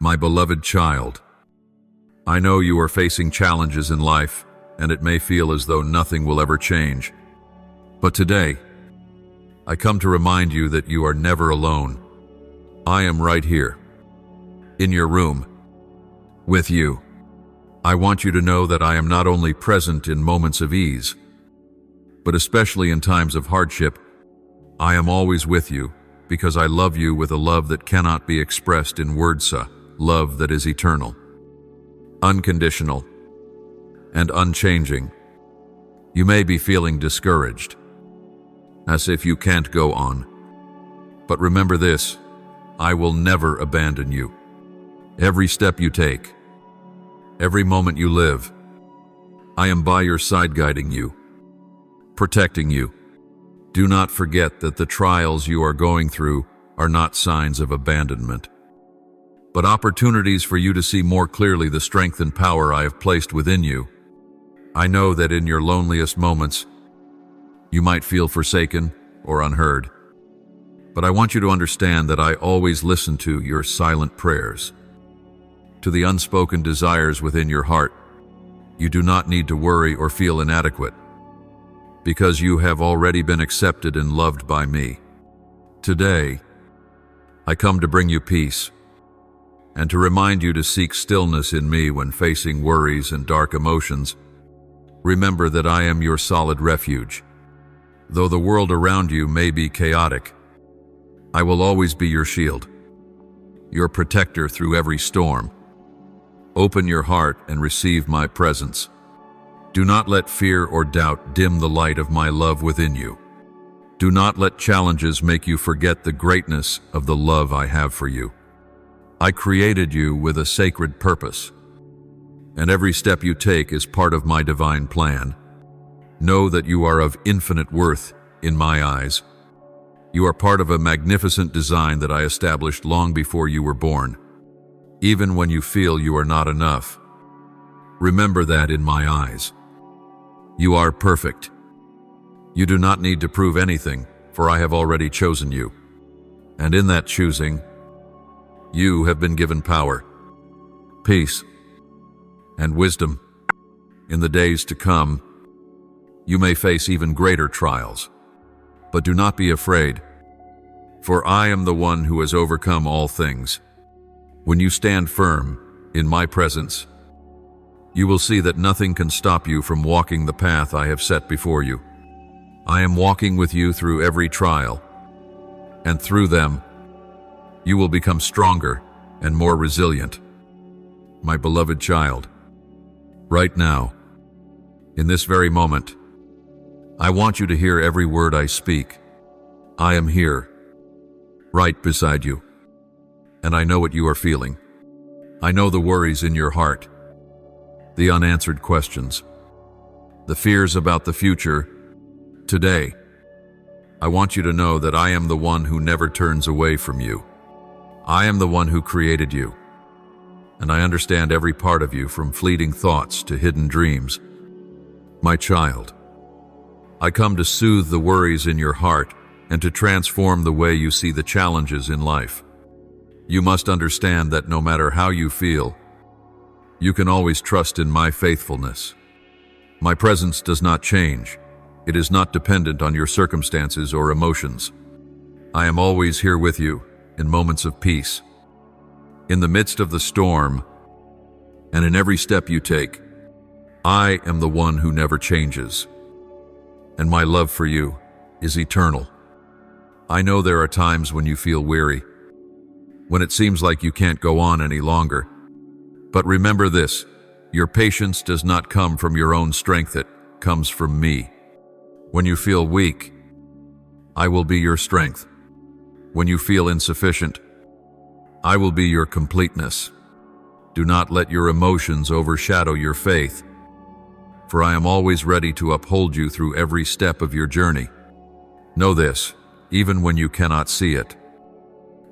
My beloved child, I know you are facing challenges in life, and it may feel as though nothing will ever change. But today, I come to remind you that you are never alone. I am right here, in your room, with you. I want you to know that I am not only present in moments of ease, but especially in times of hardship. I am always with you because I love you with a love that cannot be expressed in words, love that is eternal, unconditional, and unchanging. You may be feeling discouraged, as if you can't go on. But remember this, I will never abandon you. Every step you take, every moment you live, I am by your side guiding you, protecting you. Do not forget that the trials you are going through are not signs of abandonment, but opportunities for you to see more clearly the strength and power I have placed within you. I know that in your loneliest moments, you might feel forsaken or unheard, but I want you to understand that I always listen to your silent prayers, to the unspoken desires within your heart. You do not need to worry or feel inadequate, because you have already been accepted and loved by me. Today, I come to bring you peace, and to remind you to seek stillness in me when facing worries and dark emotions. Remember that I am your solid refuge. Though the world around you may be chaotic, I will always be your shield, your protector through every storm. Open your heart and receive my presence. Do not let fear or doubt dim the light of my love within you. Do not let challenges make you forget the greatness of the love I have for you. I created you with a sacred purpose, and every step you take is part of my divine plan. Know that you are of infinite worth in my eyes. You are part of a magnificent design that I established long before you were born. Even when you feel you are not enough, remember that in my eyes, you are perfect. You do not need to prove anything, for I have already chosen you. And in that choosing, you have been given power, peace, and wisdom. In the days to come, you may face even greater trials, but do not be afraid, for I am the one who has overcome all things. When you stand firm in my presence, you will see that nothing can stop you from walking the path I have set before you. I am walking with you through every trial, and through them, you will become stronger and more resilient. My beloved child, right now, in this very moment, I want you to hear every word I speak. I am here, right beside you, and I know what you are feeling. I know the worries in your heart, the unanswered questions, the fears about the future. Today, I want you to know that I am the one who never turns away from you. I am the one who created you, and I understand every part of you from fleeting thoughts to hidden dreams. My child, I come to soothe the worries in your heart and to transform the way you see the challenges in life. You must understand that no matter how you feel, you can always trust in my faithfulness. My presence does not change. It is not dependent on your circumstances or emotions. I am always here with you in moments of peace, in the midst of the storm, and in every step you take. I am the one who never changes, and my love for you is eternal. I know there are times when you feel weary, when it seems like you can't go on any longer. But remember this, your patience does not come from your own strength, it comes from me. When you feel weak, I will be your strength. When you feel insufficient, I will be your completeness. Do not let your emotions overshadow your faith, for I am always ready to uphold you through every step of your journey. Know this, even when you cannot see it,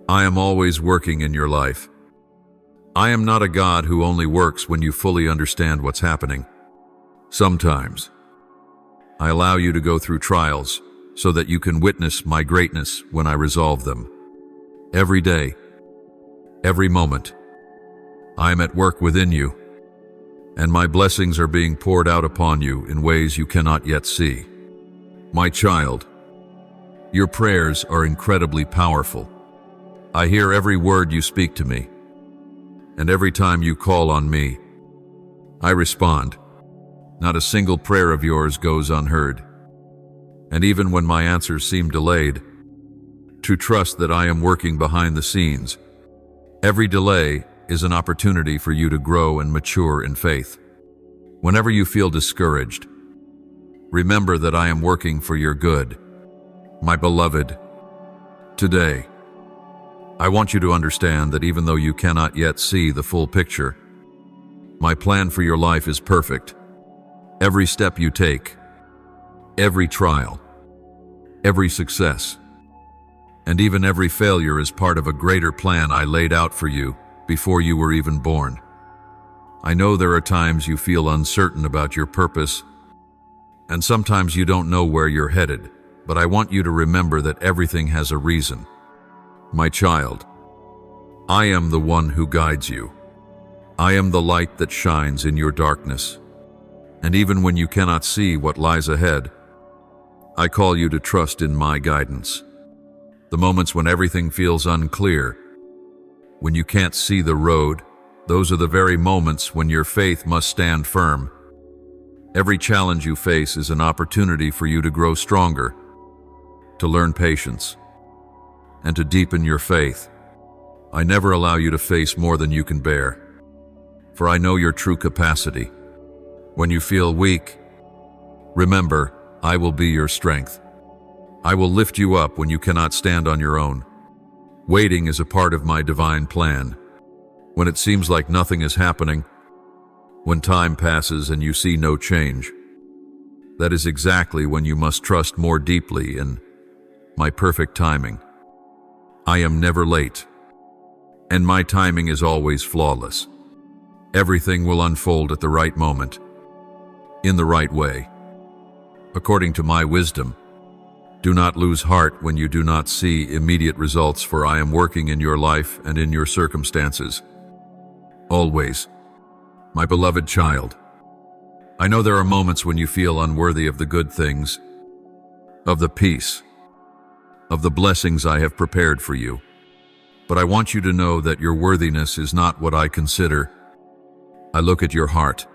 I am always working in your life. I am not a God who only works when you fully understand what's happening. Sometimes, I allow you to go through trials so that you can witness my greatness when I resolve them. Every day, every moment, I am at work within you, and my blessings are being poured out upon you in ways you cannot yet see. My child, your prayers are incredibly powerful. I hear every word you speak to me, and every time you call on me, I respond. Not a single prayer of yours goes unheard. And even when my answers seem delayed, to trust that I am working behind the scenes. Every delay is an opportunity for you to grow and mature in faith. Whenever you feel discouraged, remember that I am working for your good. My beloved, today, I want you to understand that even though you cannot yet see the full picture, my plan for your life is perfect. Every step you take, every trial, every success, and even every failure is part of a greater plan I laid out for you before you were even born. I know there are times you feel uncertain about your purpose, and sometimes you don't know where you're headed, but I want you to remember that everything has a reason. My child, I am the one who guides you. I am the light that shines in your darkness. And even when you cannot see what lies ahead, I call you to trust in my guidance. The moments when everything feels unclear, when you can't see the road, those are the very moments when your faith must stand firm. Every challenge you face is an opportunity for you to grow stronger, to learn patience, and to deepen your faith. I never allow you to face more than you can bear, for I know your true capacity. When you feel weak, remember, I will be your strength. I will lift you up when you cannot stand on your own. Waiting is a part of my divine plan. When it seems like nothing is happening, when time passes and you see no change, that is exactly when you must trust more deeply in my perfect timing. I am never late, and my timing is always flawless. Everything will unfold at the right moment, in the right way, according to my wisdom. Do not lose heart when you do not see immediate results, for I am working in your life and in your circumstances. Always, my beloved child. I know there are moments when you feel unworthy of the good things, of the peace, of the blessings I have prepared for you. But I want you to know that your worthiness is not what I consider. I look at your heart,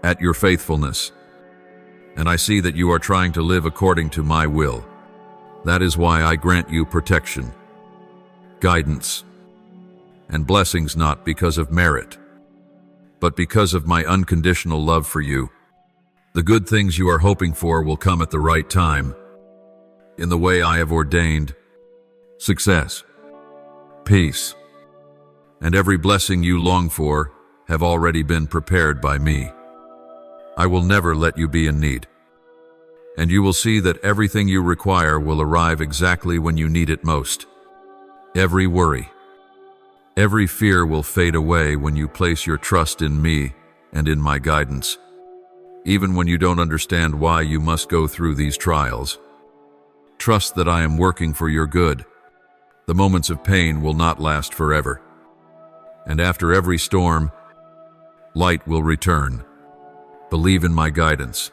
at your faithfulness, and I see that you are trying to live according to my will. That is why I grant you protection, guidance, and blessings, not because of merit, but because of my unconditional love for you. The good things you are hoping for will come at the right time, in the way I have ordained. Success, peace, and every blessing you long for have already been prepared by me. I will never let you be in need, and you will see that everything you require will arrive exactly when you need it most. Every worry, every fear will fade away when you place your trust in me and in my guidance. Even when you don't understand why you must go through these trials, trust that I am working for your good. The moments of pain will not last forever, and after every storm, light will return. Believe in my guidance,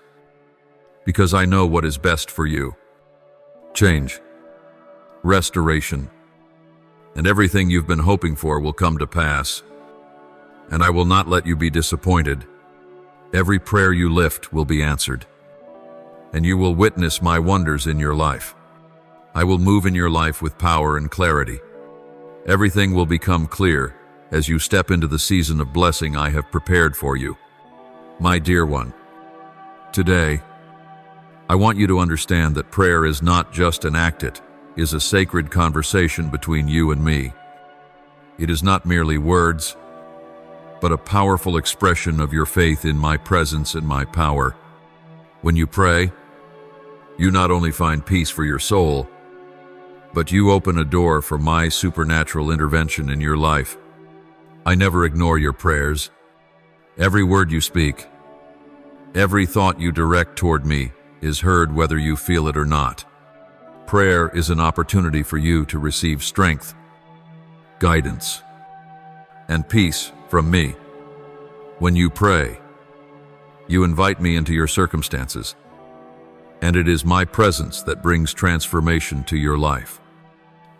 because I know what is best for you. Change, restoration, and everything you've been hoping for will come to pass, and I will not let you be disappointed. Every prayer you lift will be answered, and you will witness my wonders in your life. I will move in your life with power and clarity. Everything will become clear as you step into the season of blessing I have prepared for you. My dear one, today, I want you to understand that prayer is not just an act, it is a sacred conversation between you and me. It is not merely words, but a powerful expression of your faith in my presence and my power. When you pray, you not only find peace for your soul, but you open a door for my supernatural intervention in your life. I never ignore your prayers. Every word you speak, every thought you direct toward me is heard whether you feel it or not. Prayer is an opportunity for you to receive strength, guidance, and peace from me. When you pray, you invite me into your circumstances, and it is my presence that brings transformation to your life.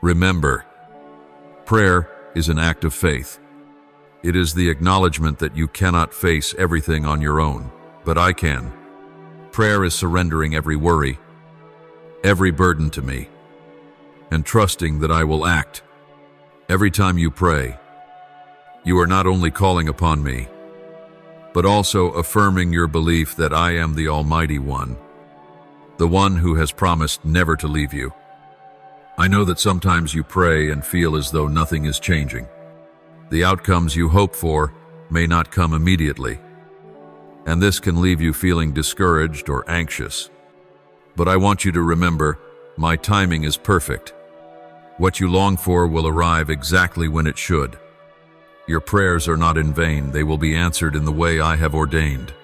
Remember, prayer is an act of faith. It is the acknowledgement that you cannot face everything on your own, but I can. Prayer is surrendering every worry, every burden to me, and trusting that I will act. Every time you pray, you are not only calling upon me, but also affirming your belief that I am the Almighty One, the one who has promised never to leave you. I know that sometimes you pray and feel as though nothing is changing. The outcomes you hope for may not come immediately, and this can leave you feeling discouraged or anxious. But I want you to remember, my timing is perfect. What you long for will arrive exactly when it should. Your prayers are not in vain. They will be answered in the way I have ordained.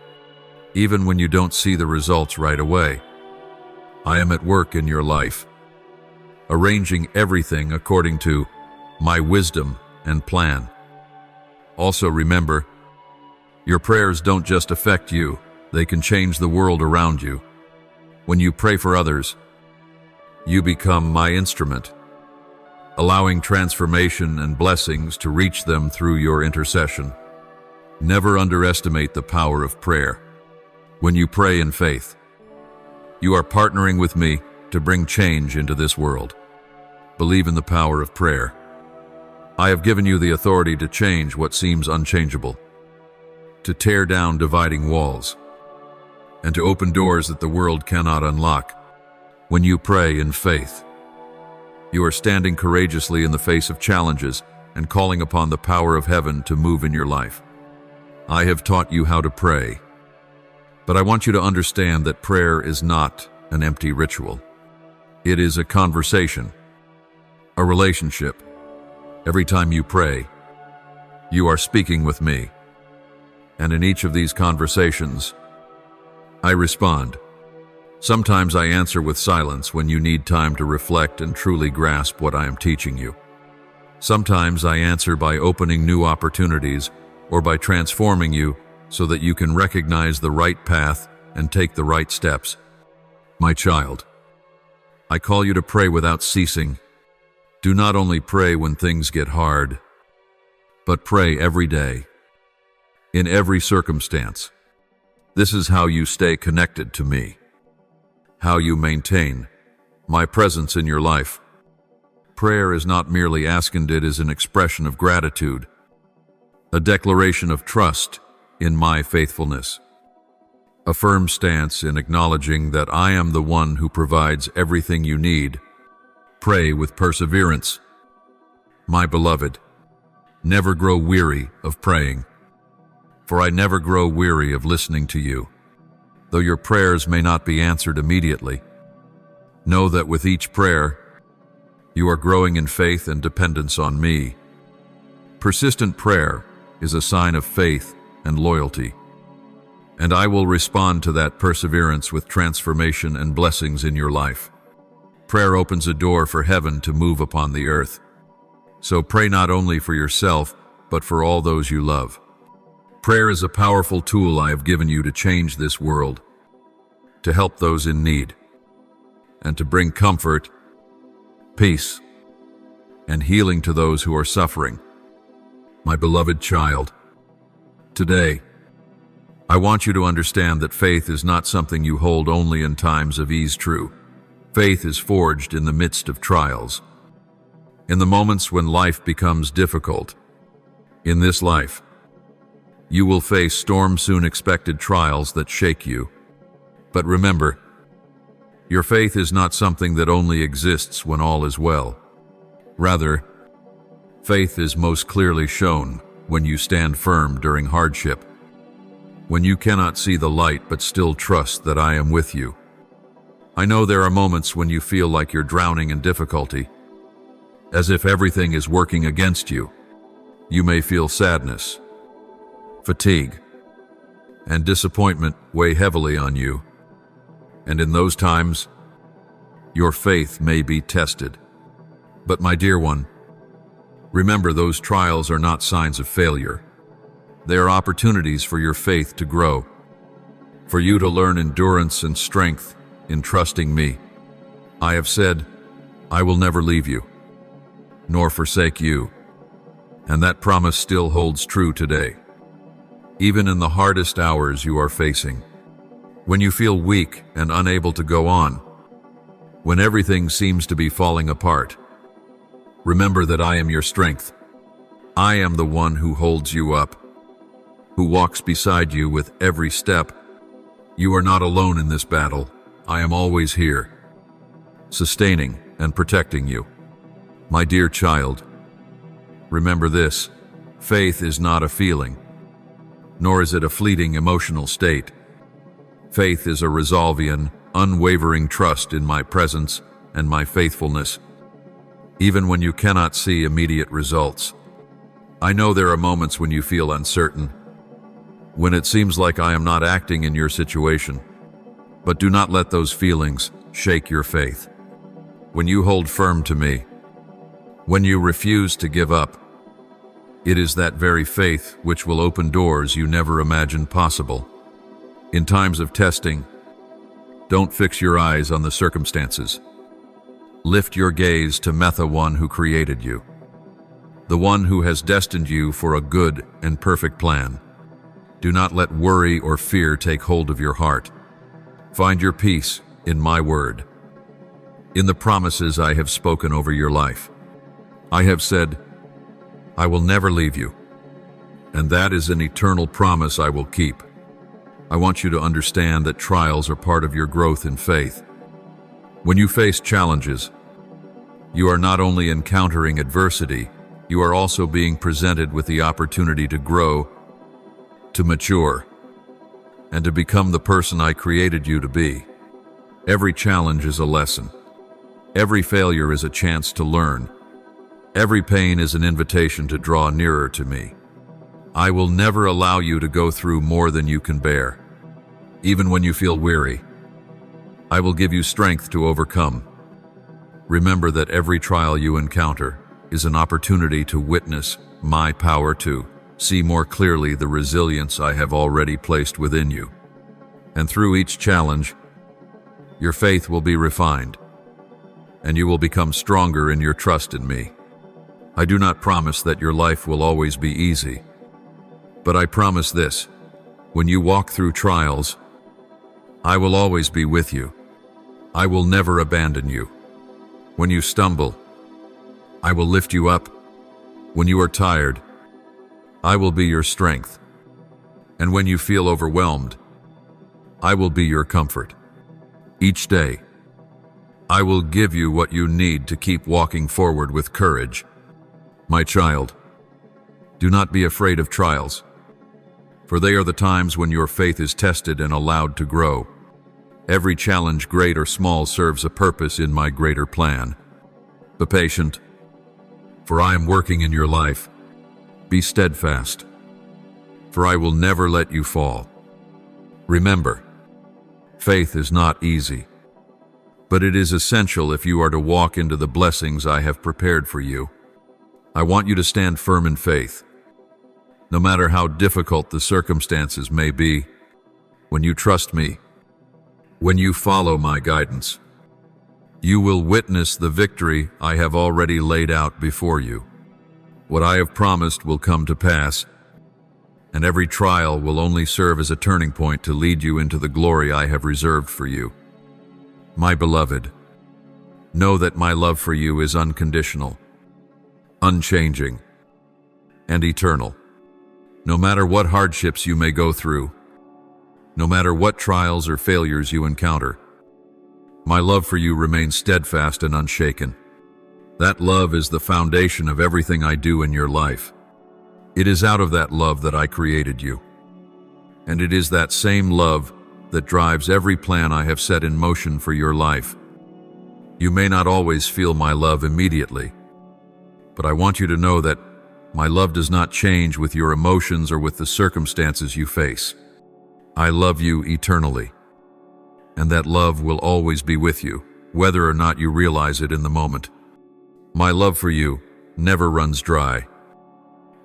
Even when you don't see the results right away, I am at work in your life, arranging everything according to my wisdom and plan. Also remember, your prayers don't just affect you, they can change the world around you. When you pray for others, you become my instrument, allowing transformation and blessings to reach them through your intercession. Never underestimate the power of prayer. When you pray in faith, you are partnering with me to bring change into this world. Believe in the power of prayer. I have given you the authority to change what seems unchangeable, to tear down dividing walls, and to open doors that the world cannot unlock. When you pray in faith, you are standing courageously in the face of challenges and calling upon the power of heaven to move in your life. I have taught you how to pray, but I want you to understand that prayer is not an empty ritual. It is a conversation, a relationship. Every time you pray, you are speaking with me. And in each of these conversations, I respond. Sometimes I answer with silence when you need time to reflect and truly grasp what I am teaching you. Sometimes I answer by opening new opportunities or by transforming you so that you can recognize the right path and take the right steps. My child, I call you to pray without ceasing. Do not only pray when things get hard, but pray every day, in every circumstance. This is how you stay connected to me, how you maintain my presence in your life. Prayer is not merely asking, it is an expression of gratitude, a declaration of trust in my faithfulness, a firm stance in acknowledging that I am the one who provides everything you need. Pray with perseverance. My beloved, never grow weary of praying, for I never grow weary of listening to you. Though your prayers may not be answered immediately, know that with each prayer, you are growing in faith and dependence on me. Persistent prayer is a sign of faith and loyalty, and I will respond to that perseverance with transformation and blessings in your life. Prayer opens a door for heaven to move upon the earth. So pray not only for yourself, but for all those you love. Prayer is a powerful tool I have given you to change this world, to help those in need, and to bring comfort, peace, and healing to those who are suffering. My beloved child, today, I want you to understand that faith is not something you hold only in times of ease. True. Faith is forged in the midst of trials, in the moments when life becomes difficult. In this life, you will face soon expected trials that shake you. But remember, your faith is not something that only exists when all is well. Rather, faith is most clearly shown when you stand firm during hardship, when you cannot see the light but still trust that I am with you. I know there are moments when you feel like you're drowning in difficulty, as if everything is working against you. You may feel sadness, fatigue, and disappointment weigh heavily on you. And in those times, your faith may be tested. But my dear one, remember, those trials are not signs of failure. They are opportunities for your faith to grow, for you to learn endurance and strength in trusting me. I have said, I will never leave you, nor forsake you. And that promise still holds true today. Even in the hardest hours you are facing, when you feel weak and unable to go on, when everything seems to be falling apart, remember that I am your strength. I am the one who holds you up, who walks beside you with every step. You are not alone in this battle. I am always here, sustaining and protecting you. My dear child, remember this: faith is not a feeling, nor is it a fleeting emotional state. Faith is a resolvian, unwavering trust in my presence and my faithfulness, even when you cannot see immediate results. I know there are moments when you feel uncertain, when it seems like I am not acting in your situation, but do not let those feelings shake your faith. When you hold firm to me, when you refuse to give up, it is that very faith which will open doors you never imagined possible. In times of testing, don't fix your eyes on the circumstances. Lift your gaze to Metha, one who created you, the one who has destined you for a good and perfect plan. Do not let worry or fear take hold of your heart. Find your peace in my word, in the promises I have spoken over your life. I have said, I will never leave you, and that is an eternal promise I will keep. I want you to understand that trials are part of your growth in faith. When you face challenges, you are not only encountering adversity, you are also being presented with the opportunity to grow, to mature, and to become the person I created you to be. Every challenge is a lesson. Every failure is a chance to learn. Every pain is an invitation to draw nearer to me. I will never allow you to go through more than you can bear. Even when you feel weary, I will give you strength to overcome. Remember that every trial you encounter is an opportunity to witness my power, to see more clearly the resilience I have already placed within you. And through each challenge, your faith will be refined, and you will become stronger in your trust in me. I do not promise that your life will always be easy, but I promise this: when you walk through trials, I will always be with you. I will never abandon you. When you stumble, I will lift you up. When you are tired, I will be your strength. And when you feel overwhelmed, I will be your comfort. Each day, I will give you what you need to keep walking forward with courage. My child, do not be afraid of trials, for they are the times when your faith is tested and allowed to grow. Every challenge, great or small, serves a purpose in my greater plan. Be patient, for I am working in your life. Be steadfast, for I will never let you fall. Remember, faith is not easy, but it is essential if you are to walk into the blessings I have prepared for you. I want you to stand firm in faith, no matter how difficult the circumstances may be. When you trust me, when you follow my guidance, you will witness the victory I have already laid out before you. What I have promised will come to pass, and every trial will only serve as a turning point to lead you into the glory I have reserved for you. My beloved, know that my love for you is unconditional, unchanging, and eternal. No matter what hardships you may go through, no matter what trials or failures you encounter, my love for you remains steadfast and unshaken. That love is the foundation of everything I do in your life. It is out of that love that I created you, and it is that same love that drives every plan I have set in motion for your life. You may not always feel my love immediately, but I want you to know that my love does not change with your emotions or with the circumstances you face. I love you eternally, and that love will always be with you, whether or not you realize it in the moment. My love for you never runs dry.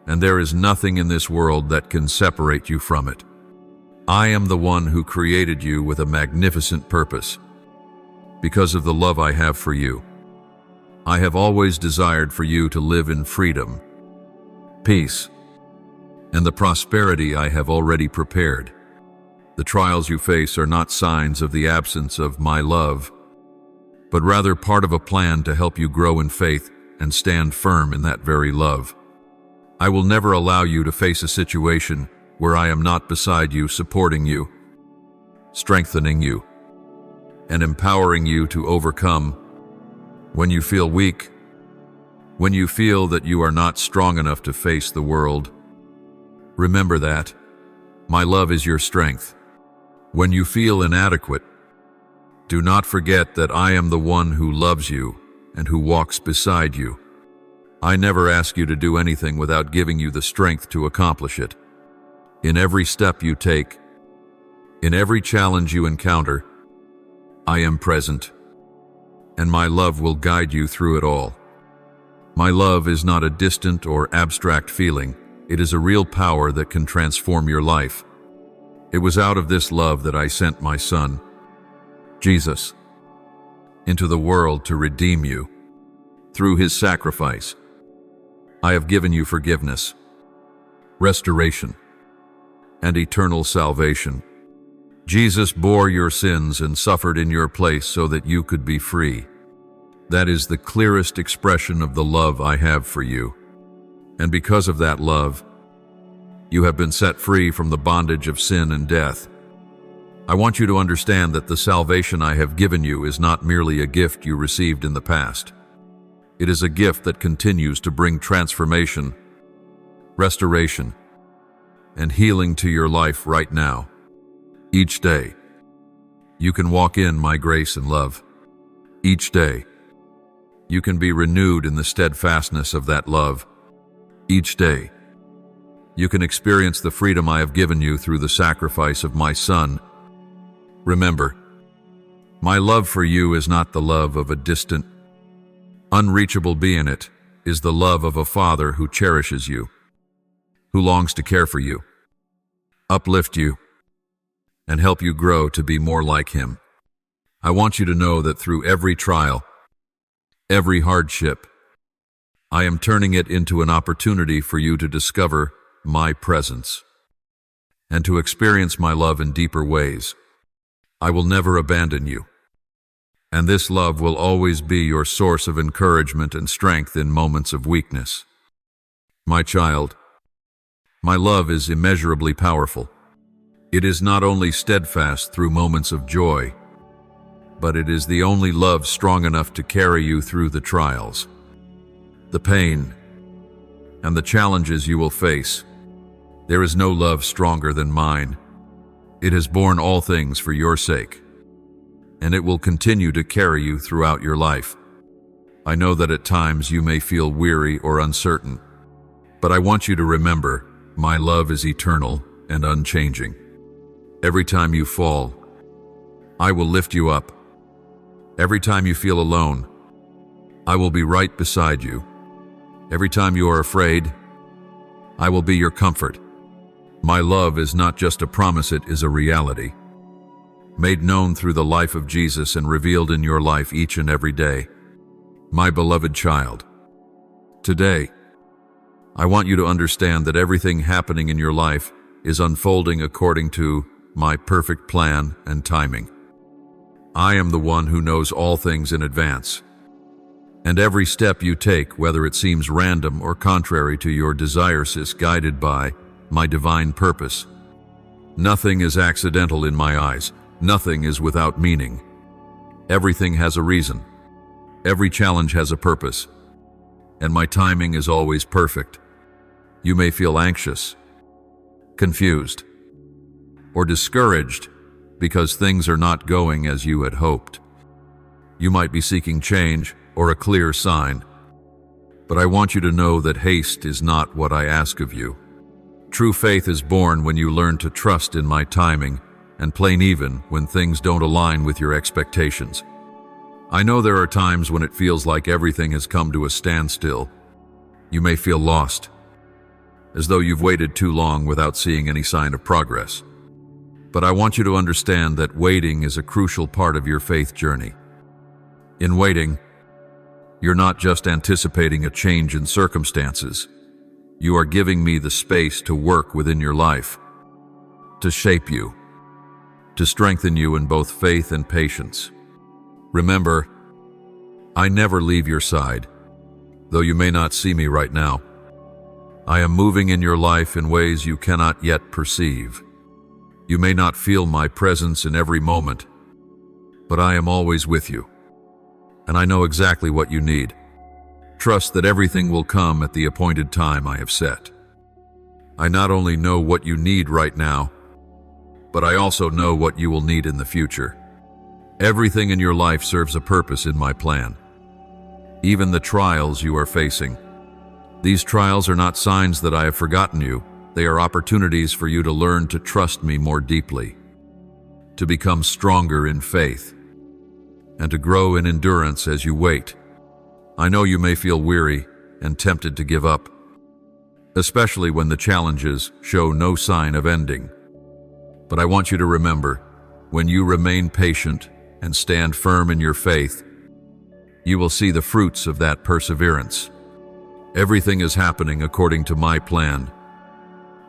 and there is nothing in this world that can separate you from it. I am the one who created you with a magnificent purpose. Because of the love I have for you, I have always desired for you to live in freedom, peace, and the prosperity I have already prepared. The trials you face are not signs of the absence of my love, but rather part of a plan to help you grow in faith and stand firm in that very love. I will never allow you to face a situation where I am not beside you, supporting you, strengthening you, and empowering you to overcome. When you feel weak, when you feel that you are not strong enough to face the world, remember that my love is your strength. When you feel inadequate, do not forget that I am the one who loves you and who walks beside you. I never ask you to do anything without giving you the strength to accomplish it. In every step you take, in every challenge you encounter, I am present, and my love will guide you through it all. My love is not a distant or abstract feeling. It is a real power that can transform your life. It was out of this love that I sent my Son, Jesus, into the world to redeem you. Through his sacrifice, I have given you forgiveness, restoration, and eternal salvation. Jesus bore your sins and suffered in your place so that you could be free. That is the clearest expression of the love I have for you. And because of that love, you have been set free from the bondage of sin and death. I want you to understand that the salvation I have given you is not merely a gift you received in the past. It is a gift that continues to bring transformation, restoration, and healing to your life right now. Each day, you can walk in my grace and love. Each day, you can be renewed in the steadfastness of that love. Each day, you can experience the freedom I have given you through the sacrifice of my Son. Remember, my love for you is not the love of a distant, unreachable being. It is the love of a Father who cherishes you, who longs to care for you, uplift you, and help you grow to be more like him. I want you to know that through every trial, every hardship, I am turning it into an opportunity for you to discover my presence and to experience my love in deeper ways. I will never abandon you, and this love will always be your source of encouragement and strength in moments of weakness. My child, my love is immeasurably powerful. It is not only steadfast through moments of joy, but it is the only love strong enough to carry you through the trials, the pain, and the challenges you will face. There is no love stronger than mine. It has borne all things for your sake, and it will continue to carry you throughout your life. I know that at times you may feel weary or uncertain, but I want you to remember, my love is eternal and unchanging. Every time you fall, I will lift you up. Every time you feel alone, I will be right beside you. Every time you are afraid, I will be your comfort. My love is not just a promise, it is a reality, made known through the life of Jesus and revealed in your life each and every day. My beloved child, today, I want you to understand that everything happening in your life is unfolding according to my perfect plan and timing. I am the one who knows all things in advance, and every step you take, whether it seems random or contrary to your desires, is guided by my divine purpose. Nothing is accidental in my eyes. Nothing is without meaning. Everything has a reason. Every challenge has a purpose, and my timing is always perfect. You may feel anxious, confused, or discouraged because things are not going as you had hoped. You might be seeking change or a clear sign, but I want you to know that haste is not what I ask of you. True faith is born when you learn to trust in my timing and plain even when things don't align with your expectations. I know there are times when it feels like everything has come to a standstill. You may feel lost, as though you've waited too long without seeing any sign of progress. But I want you to understand that waiting is a crucial part of your faith journey. In waiting, you're not just anticipating a change in circumstances. You are giving me the space to work within your life, to shape you, to strengthen you in both faith and patience. Remember, I never leave your side, though you may not see me right now. I am moving in your life in ways you cannot yet perceive. You may not feel my presence in every moment, but I am always with you, and I know exactly what you need. Trust that everything will come at the appointed time I have set. I not only know what you need right now, but I also know what you will need in the future. Everything in your life serves a purpose in my plan. Even the trials you are facing. These trials are not signs that I have forgotten you. They are opportunities for you to learn to trust me more deeply, to become stronger in faith, and to grow in endurance as you wait. I know you may feel weary and tempted to give up, especially when the challenges show no sign of ending. But I want you to remember, when you remain patient and stand firm in your faith, you will see the fruits of that perseverance. Everything is happening according to my plan,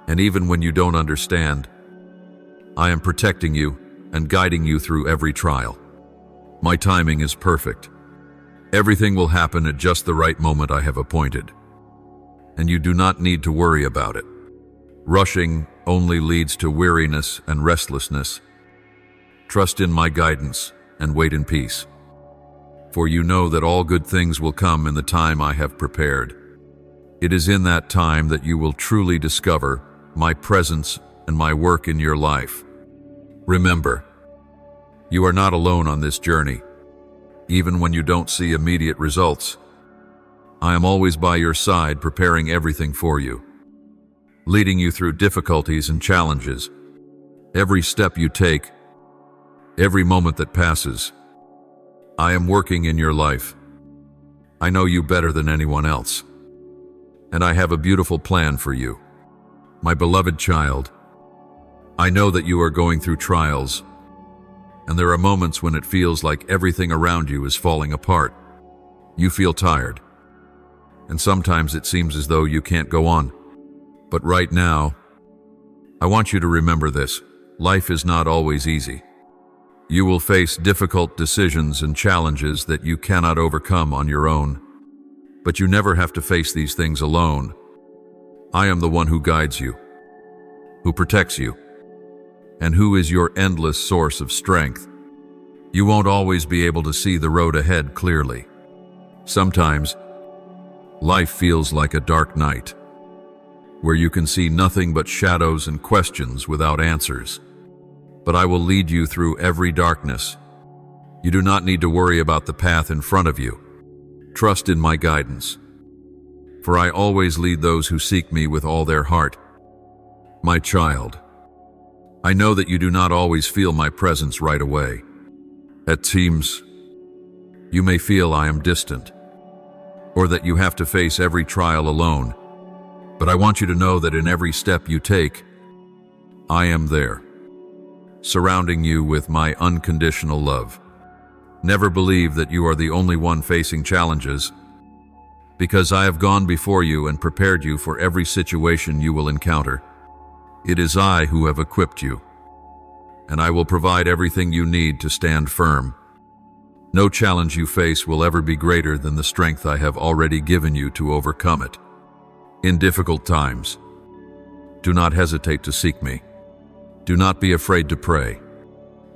and even when you don't understand, I am protecting you and guiding you through every trial. My timing is perfect. Everything will happen at just the right moment I have appointed, and you do not need to worry about it. Rushing only leads to weariness and restlessness. Trust in my guidance and wait in peace, for you know that all good things will come in the time I have prepared. It is in that time that you will truly discover my presence and my work in your life. Remember, you are not alone on this journey. Even when you don't see immediate results, I am always by your side, preparing everything for you, leading you through difficulties and challenges. Every step you take, every moment that passes, I am working in your life. I know you better than anyone else, and I have a beautiful plan for you. My beloved child, I know that you are going through trials, and there are moments when it feels like everything around you is falling apart. You feel tired, and sometimes it seems as though you can't go on. But right now, I want you to remember this. Life is not always easy. You will face difficult decisions and challenges that you cannot overcome on your own. But you never have to face these things alone. I am the one who guides you, who protects you, and who is your endless source of strength. You won't always be able to see the road ahead clearly. Sometimes, life feels like a dark night, where you can see nothing but shadows and questions without answers. But I will lead you through every darkness. You do not need to worry about the path in front of you. Trust in my guidance, for I always lead those who seek me with all their heart. My child, I know that you do not always feel my presence right away. At times, you may feel I am distant, or that you have to face every trial alone. But I want you to know that in every step you take, I am there, surrounding you with my unconditional love. Never believe that you are the only one facing challenges, because I have gone before you and prepared you for every situation you will encounter. It is I who have equipped you, and I will provide everything you need to stand firm. No challenge you face will ever be greater than the strength I have already given you to overcome it. In difficult times, do not hesitate to seek me. Do not be afraid to pray.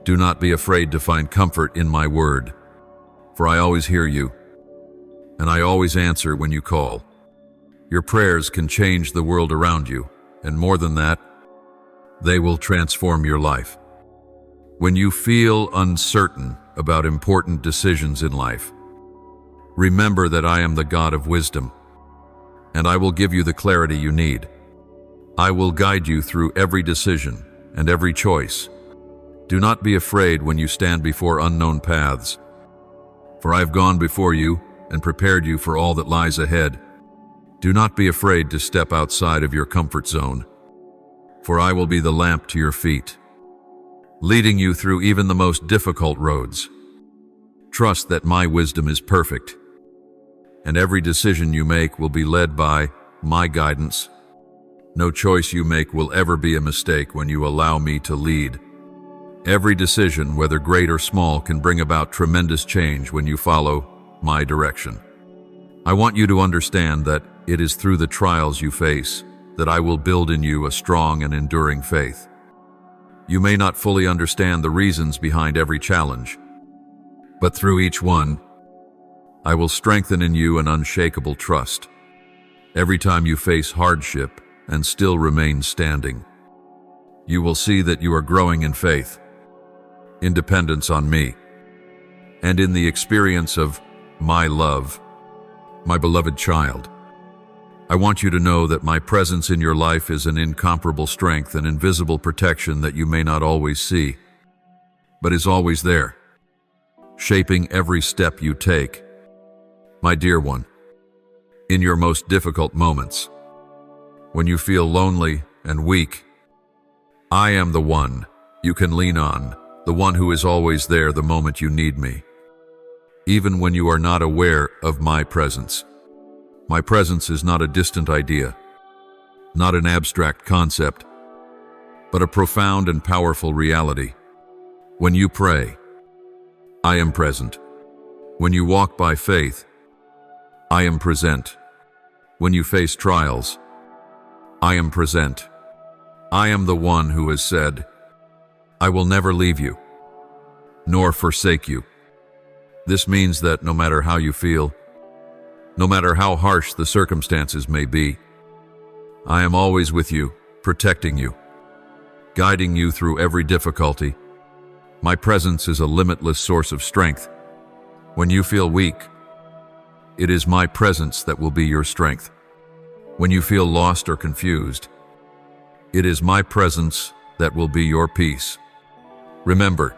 Do not be afraid to find comfort in my word, for I always hear you, and I always answer when you call. Your prayers can change the world around you, and more than that, they will transform your life. When you feel uncertain about important decisions in life, remember that I am the God of wisdom, and I will give you the clarity you need. I will guide you through every decision and every choice. Do not be afraid when you stand before unknown paths, for I have gone before you and prepared you for all that lies ahead. Do not be afraid to step outside of your comfort zone, for I will be the lamp to your feet, leading you through even the most difficult roads. Trust that my wisdom is perfect, and every decision you make will be led by my guidance. No choice you make will ever be a mistake when you allow me to lead. Every decision, whether great or small, can bring about tremendous change when you follow my direction. I want you to understand that it is through the trials you face that I will build in you a strong and enduring faith. You may not fully understand the reasons behind every challenge, but through each one, I will strengthen in you an unshakable trust. Every time you face hardship and still remain standing, you will see that you are growing in faith, in dependence on me, and in the experience of my love, my beloved child. I want you to know that my presence in your life is an incomparable strength and invisible protection that you may not always see, but is always there, shaping every step you take. My dear one, in your most difficult moments, when you feel lonely and weak, I am the one you can lean on, the one who is always there the moment you need me. Even when you are not aware of my presence. My presence is not a distant idea, not an abstract concept, but a profound and powerful reality. When you pray, I am present. When you walk by faith, I am present. When you face trials, I am present. I am the one who has said, I will never leave you, nor forsake you. This means that no matter how you feel, no matter how harsh the circumstances may be, I am always with you, protecting you, guiding you through every difficulty. My presence is a limitless source of strength. When you feel weak, it is my presence that will be your strength. When you feel lost or confused, it is my presence that will be your peace. Remember,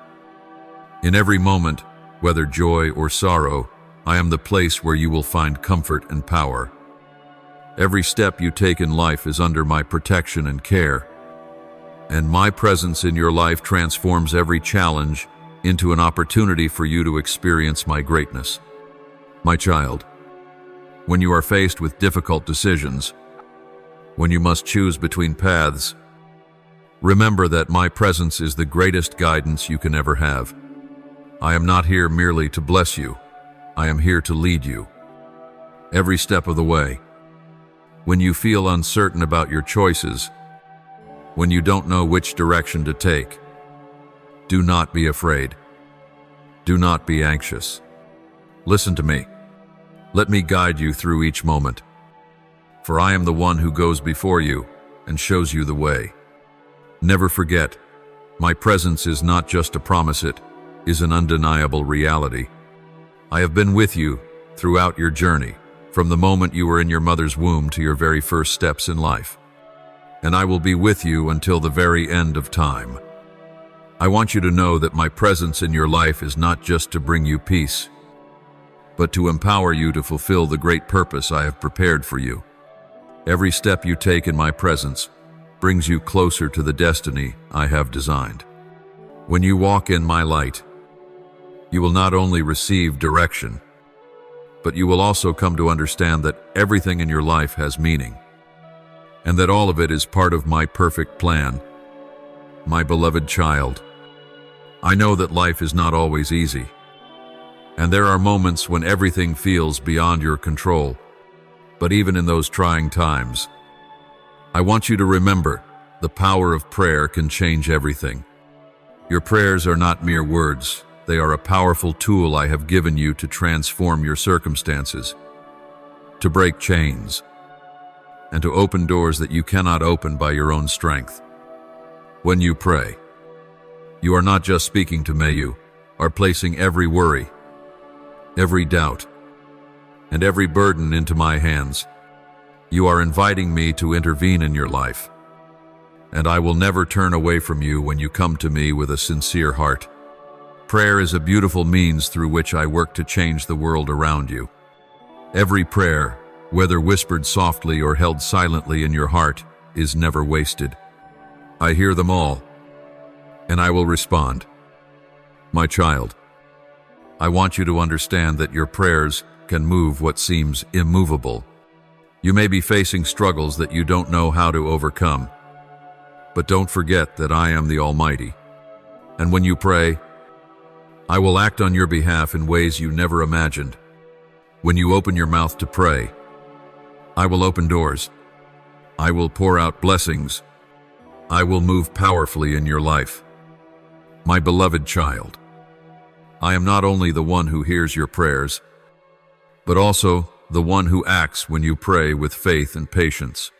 in every moment, whether joy or sorrow, I am the place where you will find comfort and power. Every step you take in life is under my protection and care, and my presence in your life transforms every challenge into an opportunity for you to experience my greatness. My child, when you are faced with difficult decisions, when you must choose between paths, remember that my presence is the greatest guidance you can ever have. I am not here merely to bless you. I am here to lead you every step of the way. When you feel uncertain about your choices, when you don't know which direction to take, do not be afraid. Do not be anxious. Listen to me. Let me guide you through each moment, for I am the one who goes before you and shows you the way. Never forget, my presence is not just a promise, it is an undeniable reality. I have been with you throughout your journey, from the moment you were in your mother's womb to your very first steps in life. And I will be with you until the very end of time. I want you to know that my presence in your life is not just to bring you peace, but to empower you to fulfill the great purpose I have prepared for you. Every step you take in my presence brings you closer to the destiny I have designed. When you walk in my light, you will not only receive direction, but you will also come to understand that everything in your life has meaning, and that all of it is part of my perfect plan. My beloved child, I know that life is not always easy, and there are moments when everything feels beyond your control. But even in those trying times, I want you to remember the power of prayer can change everything. Your prayers are not mere words. They are a powerful tool I have given you to transform your circumstances, to break chains, and to open doors that you cannot open by your own strength. When you pray, you are not just speaking to me, you are placing every worry, every doubt, and every burden into my hands. You are inviting me to intervene in your life, and I will never turn away from you when you come to me with a sincere heart. Prayer is a beautiful means through which I work to change the world around you. Every prayer, whether whispered softly or held silently in your heart, is never wasted. I hear them all, and I will respond. My child, I want you to understand that your prayers can move what seems immovable. You may be facing struggles that you don't know how to overcome, but don't forget that I am the Almighty. And when you pray, I will act on your behalf in ways you never imagined. When you open your mouth to pray, I will open doors. I will pour out blessings. I will move powerfully in your life. My beloved child, I am not only the one who hears your prayers, but also the one who acts when you pray with faith and patience.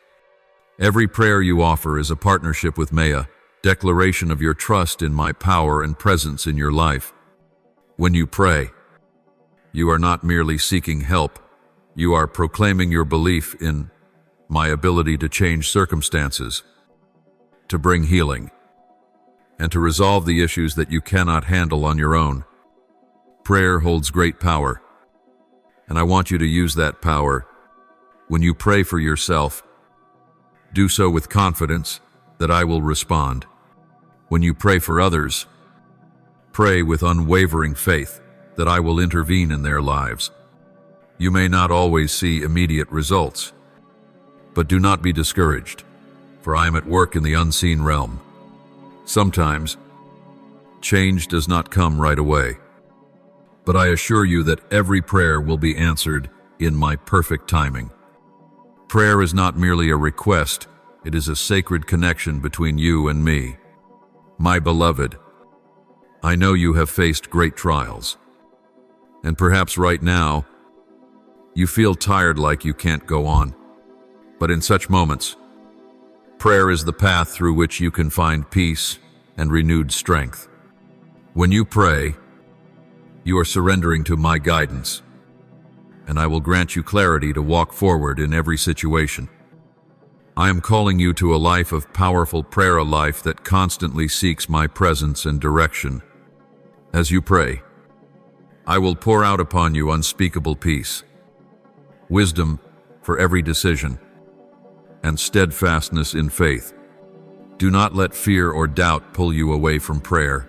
Every prayer you offer is a partnership with Maya, declaration of your trust in my power and presence in your life. When you pray, you are not merely seeking help, you are proclaiming your belief in my ability to change circumstances, to bring healing, and to resolve the issues that you cannot handle on your own. Prayer holds great power, and I want you to use that power. When you pray for yourself, do so with confidence that I will respond. When you pray for others, pray with unwavering faith that I will intervene in their lives. You may not always see immediate results, but do not be discouraged, for I am at work in the unseen realm. Sometimes, change does not come right away, but I assure you that every prayer will be answered in my perfect timing. Prayer is not merely a request, it is a sacred connection between you and me. My beloved, I know you have faced great trials, and perhaps right now, you feel tired like you can't go on. But in such moments, prayer is the path through which you can find peace and renewed strength. When you pray, you are surrendering to my guidance, and I will grant you clarity to walk forward in every situation. I am calling you to a life of powerful prayer, a life that constantly seeks my presence and direction. As you pray, I will pour out upon you unspeakable peace, wisdom for every decision, and steadfastness in faith. Do not let fear or doubt pull you away from prayer,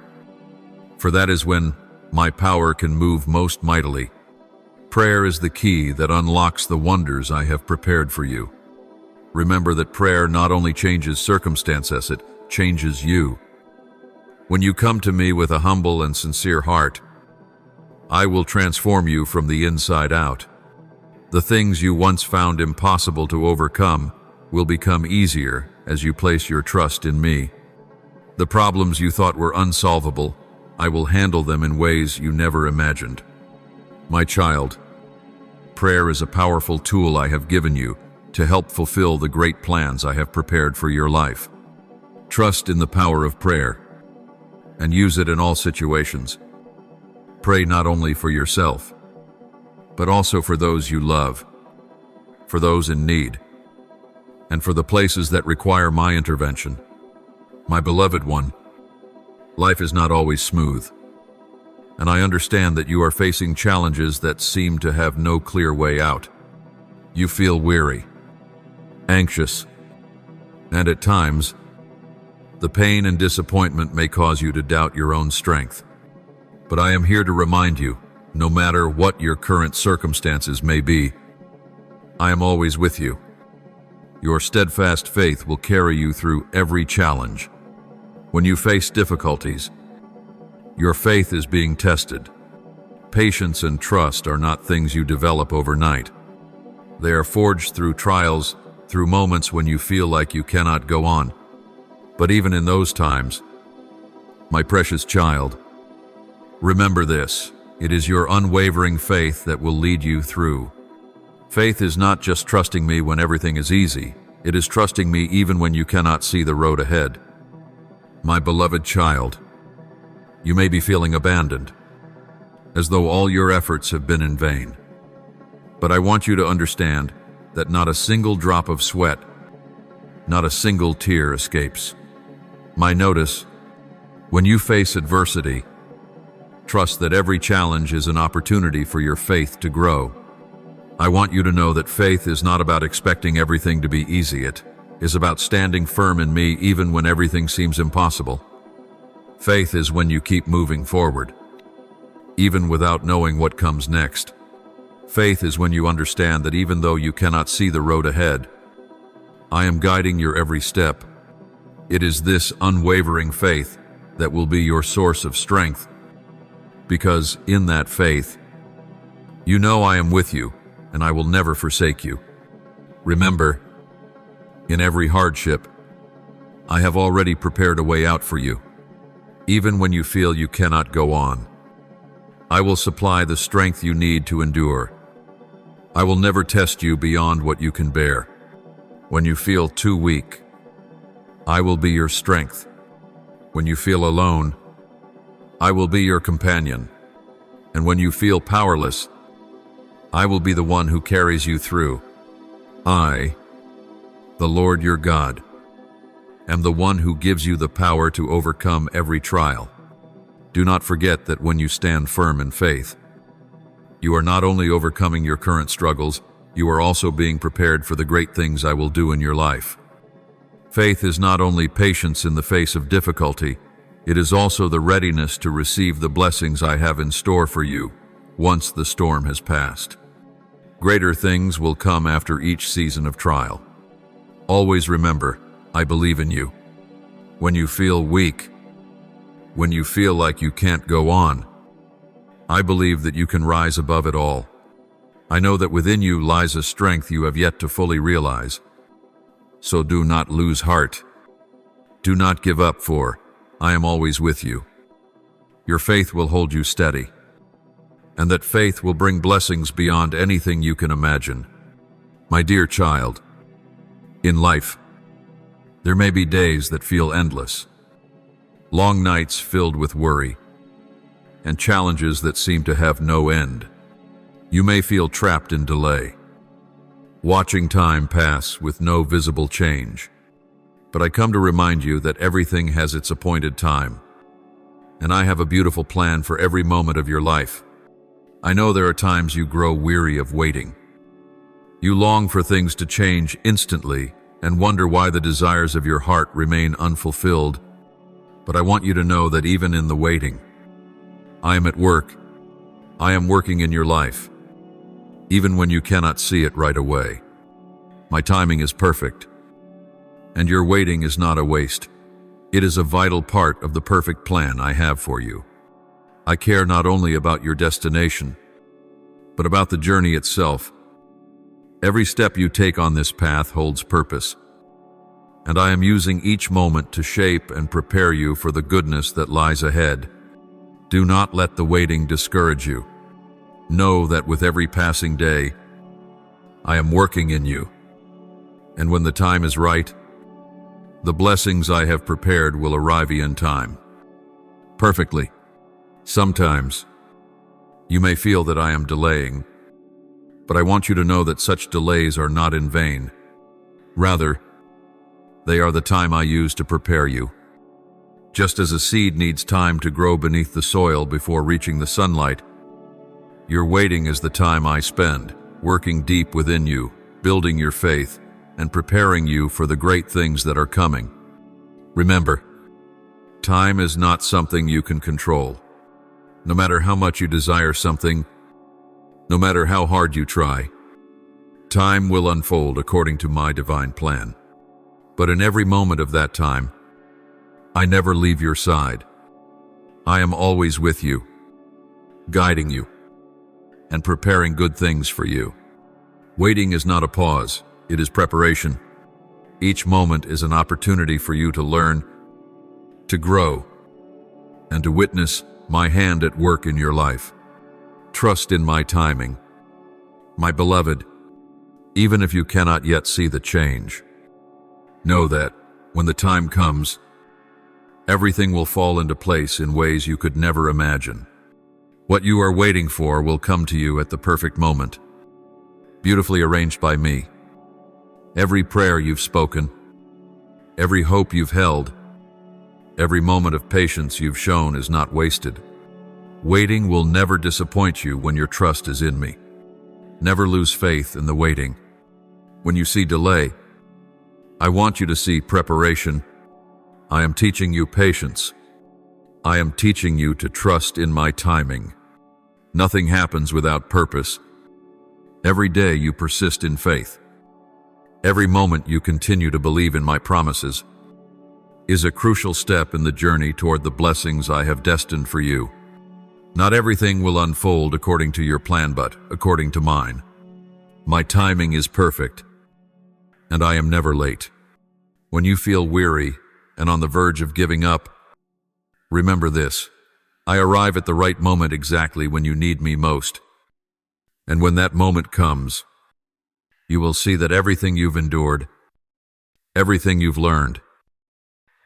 for that is when my power can move most mightily. Prayer is the key that unlocks the wonders I have prepared for you. Remember that prayer not only changes circumstances, it changes you. When you come to me with a humble and sincere heart, I will transform you from the inside out. The things you once found impossible to overcome will become easier as you place your trust in me. The problems you thought were unsolvable, I will handle them in ways you never imagined. My child, prayer is a powerful tool I have given you to help fulfill the great plans I have prepared for your life. Trust in the power of prayer and use it in all situations. Pray not only for yourself, but also for those you love, for those in need, and for the places that require my intervention. My beloved one, life is not always smooth, and I understand that you are facing challenges that seem to have no clear way out. You feel weary, anxious, and at times, the pain and disappointment may cause you to doubt your own strength. But I am here to remind you, no matter what your current circumstances may be, I am always with you. Your steadfast faith will carry you through every challenge. When you face difficulties, your faith is being tested. Patience and trust are not things you develop overnight. They are forged through trials, through moments when you feel like you cannot go on. But even in those times, my precious child, remember this: it is your unwavering faith that will lead you through. Faith is not just trusting me when everything is easy, it is trusting me even when you cannot see the road ahead. My beloved child, you may be feeling abandoned, as though all your efforts have been in vain. But I want you to understand that not a single drop of sweat, not a single tear escapes. My notice, when you face adversity, trust that every challenge is an opportunity for your faith to grow. I want you to know that faith is not about expecting everything to be easy. It is about standing firm in me even when everything seems impossible. Faith is when you keep moving forward, even without knowing what comes next. Faith is when you understand that even though you cannot see the road ahead, I am guiding your every step. It is this unwavering faith that will be your source of strength, because in that faith, you know I am with you and I will never forsake you. Remember, in every hardship, I have already prepared a way out for you. Even when you feel you cannot go on, I will supply the strength you need to endure. I will never test you beyond what you can bear. When you feel too weak, I will be your strength. When you feel alone, I will be your companion. And when you feel powerless, I will be the one who carries you through. I, the Lord your God, am the one who gives you the power to overcome every trial. Do not forget that when you stand firm in faith, you are not only overcoming your current struggles, you are also being prepared for the great things I will do in your life. Faith is not only patience in the face of difficulty, it is also the readiness to receive the blessings I have in store for you once the storm has passed. Greater things will come after each season of trial. Always remember, I believe in you. When you feel weak, when you feel like you can't go on, I believe that you can rise above it all. I know that within you lies a strength you have yet to fully realize. So do not lose heart. Do not give up, for I am always with you. Your faith will hold you steady, and that faith will bring blessings beyond anything you can imagine. My dear child, in life, there may be days that feel endless, long nights filled with worry, and challenges that seem to have no end. You may feel trapped in delay, watching time pass with no visible change. But I come to remind you that everything has its appointed time, and I have a beautiful plan for every moment of your life. I know there are times you grow weary of waiting. You long for things to change instantly and wonder why the desires of your heart remain unfulfilled. But I want you to know that even in the waiting, I am at work. I am working in your life, even when you cannot see it right away. My timing is perfect, and your waiting is not a waste. It is a vital part of the perfect plan I have for you. I care not only about your destination, but about the journey itself. Every step you take on this path holds purpose, and I am using each moment to shape and prepare you for the goodness that lies ahead. Do not let the waiting discourage you. Know that with every passing day, I am working in you, and when the time is right, the blessings I have prepared will arrive in time, perfectly. Sometimes, you may feel that I am delaying, but I want you to know that such delays are not in vain. Rather, they are the time I use to prepare you. Just as a seed needs time to grow beneath the soil before reaching the sunlight, your waiting is the time I spend, working deep within you, building your faith, and preparing you for the great things that are coming. Remember, time is not something you can control. No matter how much you desire something, no matter how hard you try, time will unfold according to my divine plan. But in every moment of that time, I never leave your side. I am always with you, guiding you, and preparing good things for you. Waiting is not a pause, it is preparation. Each moment is an opportunity for you to learn, to grow, and to witness my hand at work in your life. Trust in my timing, my beloved, even if you cannot yet see the change. Know that, when the time comes, everything will fall into place in ways you could never imagine. What you are waiting for will come to you at the perfect moment, beautifully arranged by me. Every prayer you've spoken, every hope you've held, every moment of patience you've shown is not wasted. Waiting will never disappoint you when your trust is in me. Never lose faith in the waiting. When you see delay, I want you to see preparation. I am teaching you patience. I am teaching you to trust in my timing. Nothing happens without purpose. Every day you persist in faith. Every moment you continue to believe in my promises is a crucial step in the journey toward the blessings I have destined for you. Not everything will unfold according to your plan, but according to mine. My timing is perfect, and I am never late. When you feel weary and on the verge of giving up, remember this: I arrive at the right moment exactly when you need me most. And when that moment comes, you will see that everything you've endured, everything you've learned,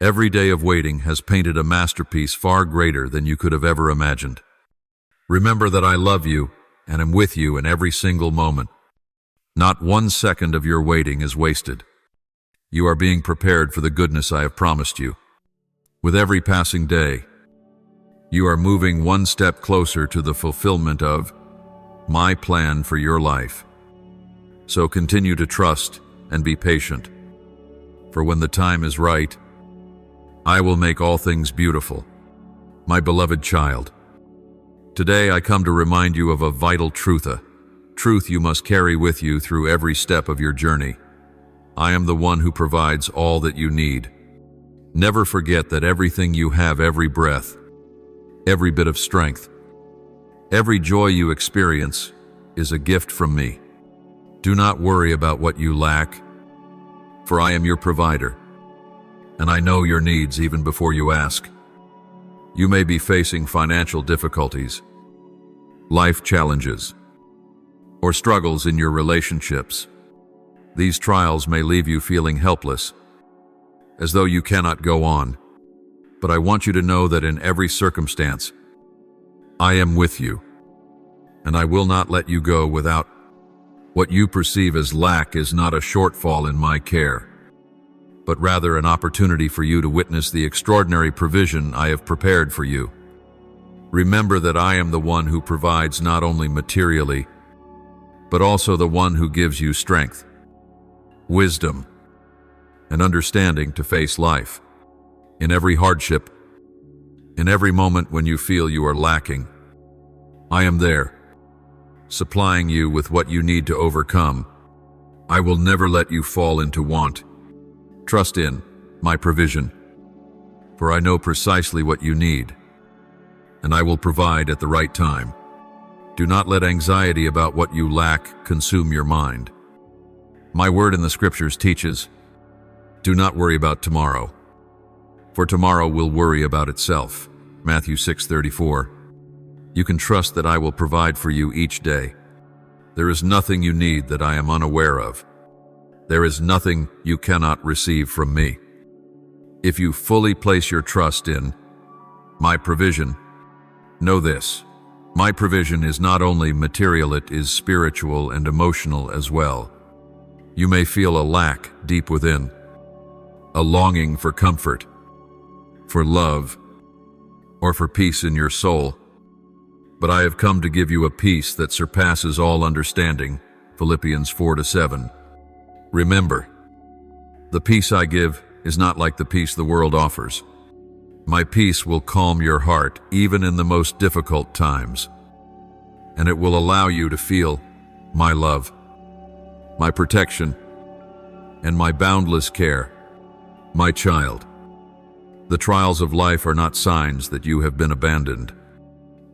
every day of waiting has painted a masterpiece far greater than you could have ever imagined. Remember that I love you and am with you in every single moment. Not 1 second of your waiting is wasted. You are being prepared for the goodness I have promised you. With every passing day, you are moving one step closer to the fulfillment of my plan for your life. So continue to trust and be patient. For when the time is right, I will make all things beautiful. My beloved child, today I come to remind you of a vital truth, a truth you must carry with you through every step of your journey. I am the one who provides all that you need. Never forget that everything you have, every breath, every bit of strength, every joy you experience is a gift from me. Do not worry about what you lack, for I am your provider, and I know your needs even before you ask. You may be facing financial difficulties, life challenges, or struggles in your relationships. These trials may leave you feeling helpless, as though you cannot go on. But I want you to know that in every circumstance, I am with you, and I will not let you go without. What you perceive as lack is not a shortfall in my care, but rather an opportunity for you to witness the extraordinary provision I have prepared for you. Remember that I am the one who provides not only materially, but also the one who gives you strength, wisdom, and understanding to face life. In every hardship, in every moment when you feel you are lacking, I am there, supplying you with what you need to overcome. I will never let you fall into want. Trust in my provision, for I know precisely what you need, and I will provide at the right time. Do not let anxiety about what you lack consume your mind. My word in the scriptures teaches, do not worry about tomorrow, for tomorrow will worry about itself. Matthew 6:34. You can trust that I will provide for you each day. There is nothing you need that I am unaware of. There is nothing you cannot receive from me. If you fully place your trust in my provision, know this: my provision is not only material, it is spiritual and emotional as well. You may feel a lack deep within, a longing for comfort, for love, or for peace in your soul. But I have come to give you a peace that surpasses all understanding. Philippians 4:7. Remember, the peace I give is not like the peace the world offers. My peace will calm your heart even in the most difficult times, and it will allow you to feel my love, my protection, and my boundless care. My child, the trials of life are not signs that you have been abandoned.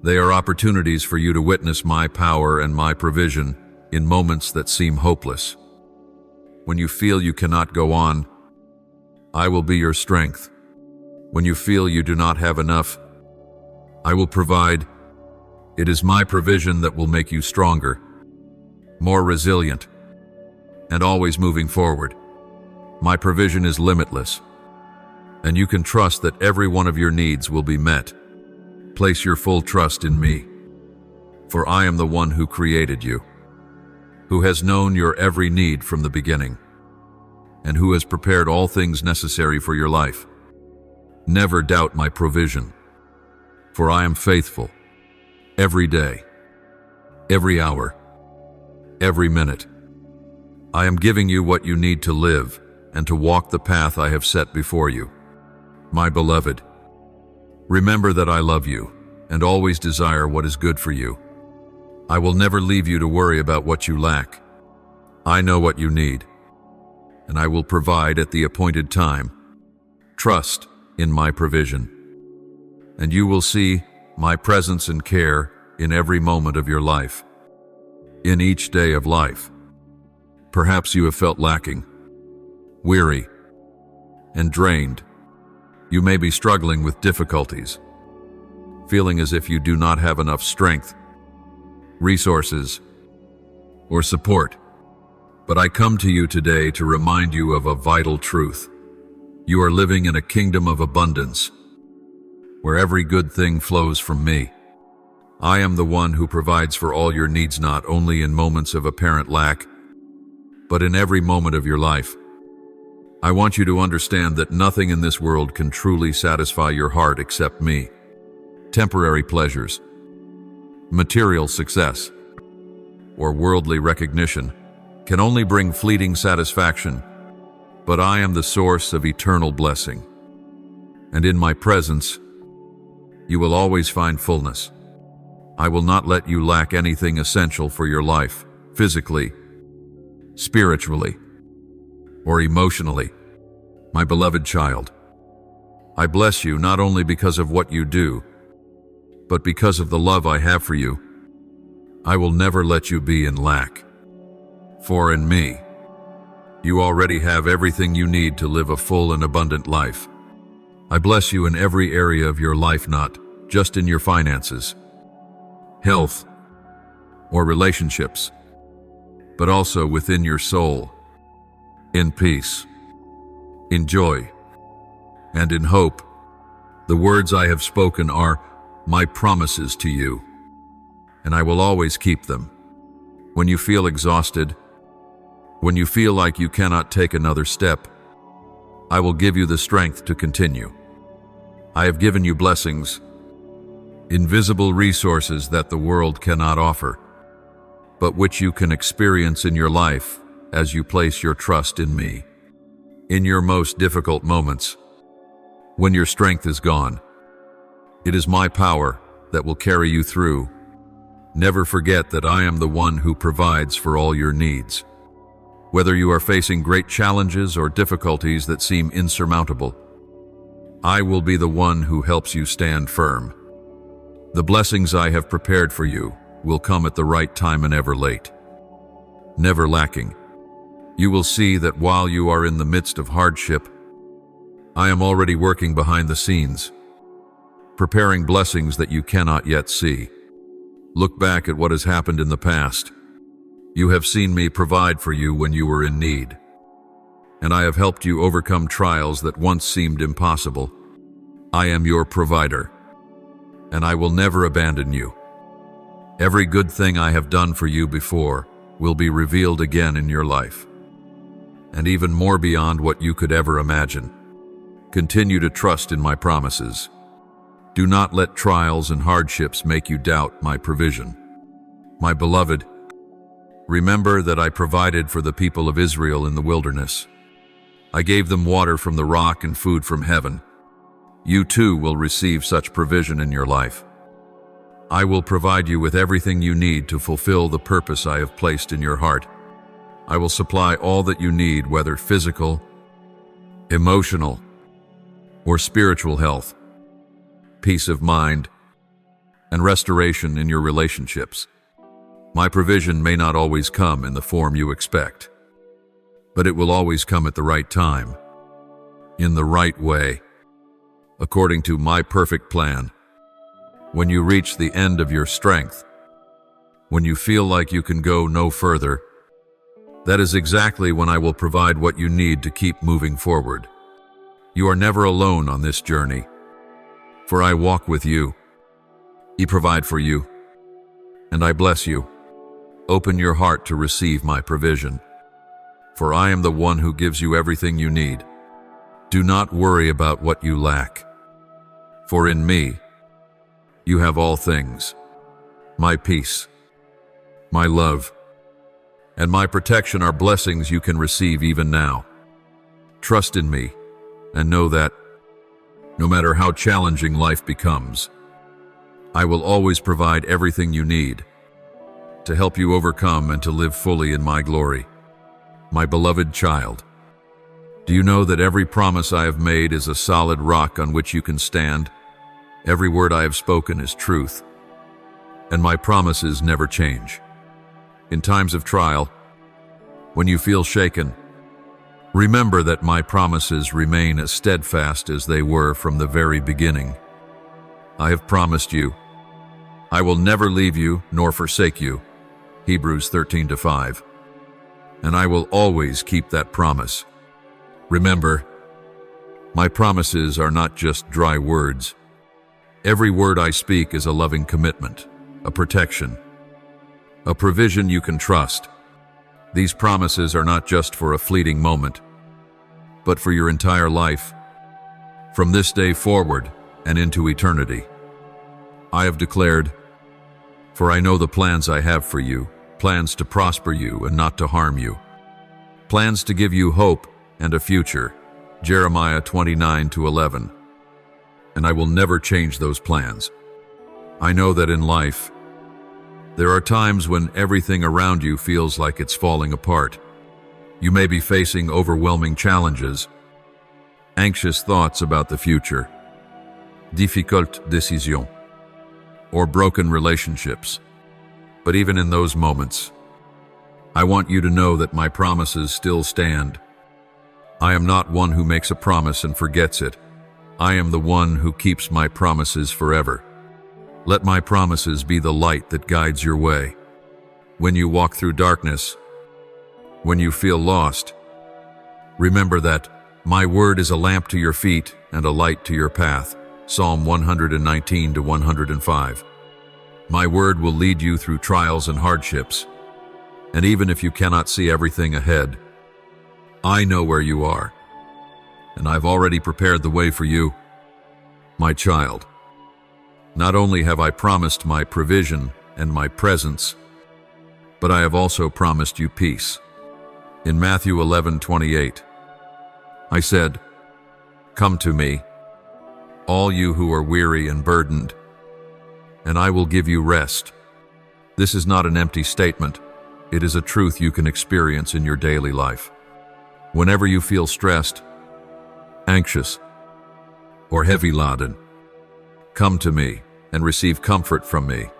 They are opportunities for you to witness my power and my provision in moments that seem hopeless. When you feel you cannot go on, I will be your strength. When you feel you do not have enough, I will provide. It is my provision that will make you stronger, more resilient, and always moving forward. My provision is limitless, and you can trust that every one of your needs will be met. Place your full trust in me, for I am the one who created you, who has known your every need from the beginning, and who has prepared all things necessary for your life. Never doubt my provision, for I am faithful every day, every hour, every minute. I am giving you what you need to live and to walk the path I have set before you. My beloved, remember that I love you and always desire what is good for you. I will never leave you to worry about what you lack. I know what you need, and I will provide at the appointed time. Trust in my provision, and you will see my presence and care in every moment of your life, in each day of life. Perhaps you have felt lacking, weary, and drained. You may be struggling with difficulties, feeling as if you do not have enough strength, resources, or support. But I come to you today to remind you of a vital truth. You are living in a kingdom of abundance, where every good thing flows from me. I am the one who provides for all your needs, not only in moments of apparent lack, but in every moment of your life. I want you to understand that nothing in this world can truly satisfy your heart except me. Temporary pleasures, material success, or worldly recognition can only bring fleeting satisfaction, but I am the source of eternal blessing. And in my presence, you will always find fullness. I will not let you lack anything essential for your life, physically, spiritually, or emotionally. My beloved child, I bless you not only because of what you do, but because of the love I have for you. I will never let you be in lack. For in me, you already have everything you need to live a full and abundant life. I bless you in every area of your life, not just in your finances, health, or relationships, but also within your soul, in peace, in joy, and in hope. The words I have spoken are my promises to you, and I will always keep them. When you feel exhausted, when you feel like you cannot take another step, I will give you the strength to continue. I have given you blessings, invisible resources that the world cannot offer, but which you can experience in your life as you place your trust in me. In your most difficult moments, when your strength is gone, it is my power that will carry you through. Never forget that I am the one who provides for all your needs. Whether you are facing great challenges or difficulties that seem insurmountable, I will be the one who helps you stand firm. The blessings I have prepared for you will come at the right time and never late, never lacking. You will see that while you are in the midst of hardship, I am already working behind the scenes, preparing blessings that you cannot yet see. Look back at what has happened in the past. You have seen me provide for you when you were in need, and I have helped you overcome trials that once seemed impossible. I am your provider, and I will never abandon you. Every good thing I have done for you before will be revealed again in your life, and even more beyond what you could ever imagine. Continue to trust in my promises. Do not let trials and hardships make you doubt my provision. My beloved, remember that I provided for the people of Israel in the wilderness. I gave them water from the rock and food from heaven. You too will receive such provision in your life. I will provide you with everything you need to fulfill the purpose I have placed in your heart. I will supply all that you need, whether physical, emotional, or spiritual health, peace of mind, and restoration in your relationships. My provision may not always come in the form you expect, but it will always come at the right time, in the right way, according to my perfect plan. When you reach the end of your strength, when you feel like you can go no further, that is exactly when I will provide what you need to keep moving forward. You are never alone on this journey, for I walk with you. I provide for you, and I bless you. Open your heart to receive my provision, for I am the one who gives you everything you need. Do not worry about what you lack, for in me you have all things, my peace, my love, and my protection are blessings you can receive even now. Trust in me, and know that, no matter how challenging life becomes, I will always provide everything you need to help you overcome and to live fully in my glory. My beloved child, do you know that every promise I have made is a solid rock on which you can stand? Every word I have spoken is truth, and my promises never change. In times of trial, when you feel shaken, remember that my promises remain as steadfast as they were from the very beginning. I have promised you, I will never leave you nor forsake you. Hebrews 13:5. And I will always keep that promise. Remember, my promises are not just dry words. Every word I speak is a loving commitment, a protection, a provision you can trust. These promises are not just for a fleeting moment, but for your entire life, from this day forward and into eternity. I have declared, for I know the plans I have for you, plans to prosper you and not to harm you, plans to give you hope and a future. Jeremiah 29:11. And I will never change those plans. I know that in life, there are times when everything around you feels like it's falling apart. You may be facing overwhelming challenges, anxious thoughts about the future, difficult décisions, or broken relationships. But even in those moments, I want you to know that my promises still stand. I am not one who makes a promise and forgets it. I am the one who keeps my promises forever. Let my promises be the light that guides your way. When you walk through darkness, when you feel lost, remember that my word is a lamp to your feet and a light to your path. Psalm 119:105. My word will lead you through trials and hardships, and even if you cannot see everything ahead, I know where you are, and I've already prepared the way for you. My child, not only have I promised my provision and my presence, but I have also promised you peace. In Matthew 11:28, I said, "Come to me, all you who are weary and burdened, and I will give you rest." This is not an empty statement. It is a truth you can experience in your daily life. Whenever you feel stressed, anxious, or heavy-laden, come to me and receive comfort from me.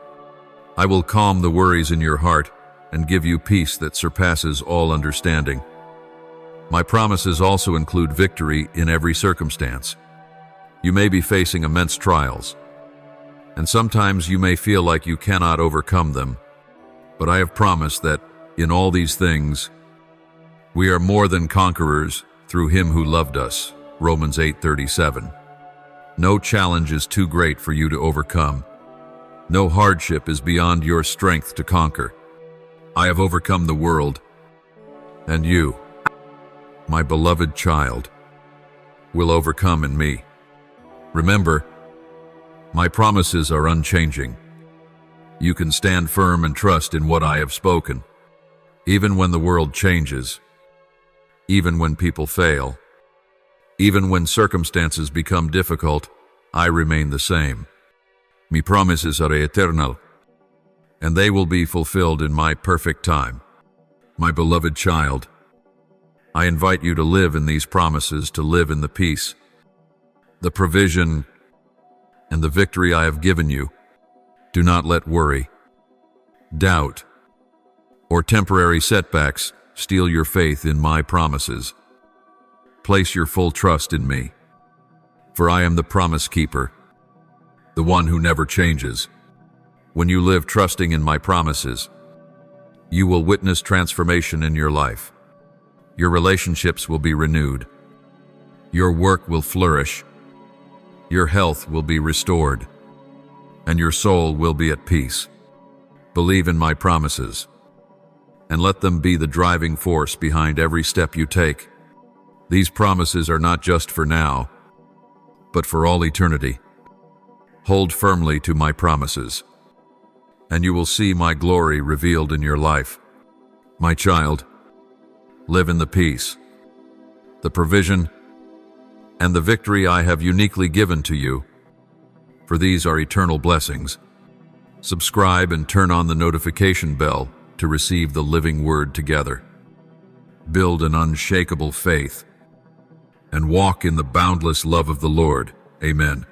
I will calm the worries in your heart and give you peace that surpasses all understanding. My promises also include victory in every circumstance. You may be facing immense trials, and sometimes you may feel like you cannot overcome them, but I have promised that in all these things, we are more than conquerors through him who loved us. Romans 8:37. No challenge is too great for you to overcome. No hardship is beyond your strength to conquer. I have overcome the world, and you, my beloved child, will overcome in me. Remember, my promises are unchanging. You can stand firm and trust in what I have spoken. Even when the world changes, even when people fail, even when circumstances become difficult, I remain the same. Mi promises are eternal, and they will be fulfilled in my perfect time. My beloved child, I invite you to live in these promises, to live in the peace, the provision, and the victory I have given you. Do not let worry, doubt, or temporary setbacks steal your faith in my promises. Place your full trust in me, for I am the promise keeper, the one who never changes. When you live trusting in my promises, you will witness transformation in your life. Your relationships will be renewed. Your work will flourish. Your health will be restored, and your soul will be at peace. Believe in my promises, and let them be the driving force behind every step you take. These promises are not just for now, but for all eternity. Hold firmly to my promises, and you will see my glory revealed in your life. My child, live in the peace, the provision, and the victory I have uniquely given to you, for these are eternal blessings. Subscribe and turn on the notification bell to receive the living word together. Build an unshakable faith and walk in the boundless love of the Lord. Amen.